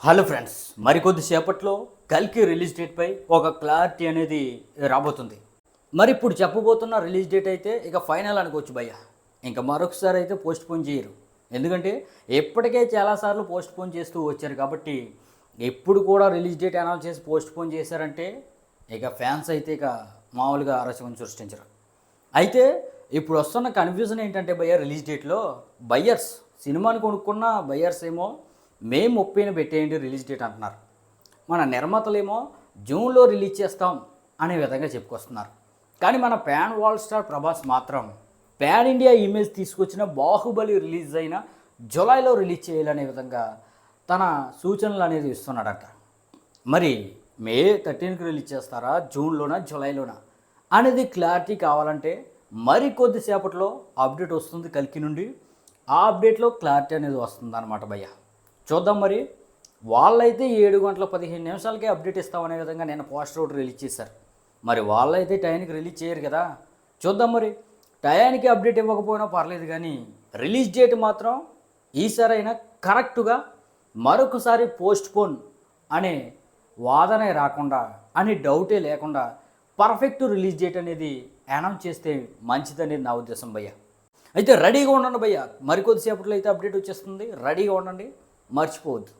Hello friends, మరికొద్దిసేపట్లో కల్కి release డేట్పై ఒక clarity అనేది రాబోతుంది. మరి ఇప్పుడు చెప్పబోతున్న రిలీజ్ డేట్ అయితే ఇక ఫైనల్ అనుకోవచ్చు భయ్య. ఇంకా మరొకసారి అయితే పోస్ట్ పోన్ చేయరు. ఎందుకంటే ఎప్పటికే చాలాసార్లు పోస్ట్ పోన్ చేస్తూ వచ్చారు కాబట్టి ఎప్పుడు కూడా రిలీజ్ డేట్ అనౌన్స్ చేసి పోస్ట్ పోన్ చేశారంటే ఇక ఫ్యాన్స్ అయితే ఇక మామూలుగా అరచకం సృష్టించరు. అయితే ఇప్పుడు వస్తున్న కన్ఫ్యూజన్ ఏంటంటే భయ్య, రిలీజ్ డేట్లో బయ్యర్స్ సినిమాని కొనుక్కున్న బయ్యర్స్ ఏమో మే 30న పెట్టేయండి రిలీజ్ డేట్ అంటున్నారు. మన నిర్మాతలేమో జూన్లో రిలీజ్ చేస్తాం అనే విధంగా చెప్పుకొస్తున్నారు. కానీ మన ప్యాన్ వాల్ స్టార్ ప్రభాస్ మాత్రం ప్యాన్ ఇండియా ఇమేజ్ తీసుకొచ్చిన బాహుబలి రిలీజ్ అయిన జూలైలో రిలీజ్ చేయాలనే విధంగా తన సూచనలు అనేది ఇస్తున్నాడట. మరి మే 13కి రిలీజ్ చేస్తారా, జూన్లోనా జూలైలోనా అనేది క్లారిటీ కావాలంటే మరి కొద్దిసేపట్లో అప్డేట్ వస్తుంది కల్కి నుండి. ఆ అప్డేట్లో క్లారిటీ అనేది వస్తుంది అన్నమాట భయ్య. చూద్దాం. మరి వాళ్ళైతే 7:15 అప్డేట్ ఇస్తామనే విధంగా నేను పోస్టర్ ఒకటి రిలీజ్ చేశారు. మరి వాళ్ళైతే టైంకి రిలీజ్ చేయరు కదా. చూద్దాం. మరి టయానికి అప్డేట్ ఇవ్వకపోయినా పర్లేదు, కానీ రిలీజ్ డేట్ మాత్రం ఈసారైనా కరెక్టుగా మరొకసారి పోస్ట్ పోన్ అనే వాదనే రాకుండా, అని డౌటే లేకుండా పర్ఫెక్ట్ రిలీజ్ డేట్ అనేది అనౌన్స్ చేస్తే మంచిదనేది నా ఉద్దేశం భయ్య. అయితే రెడీగా ఉండండి భయ్య, మరికొద్దిసేపట్లో అయితే అప్డేట్ వచ్చేస్తుంది. రెడీగా ఉండండి, మర్చిపోవద్దు.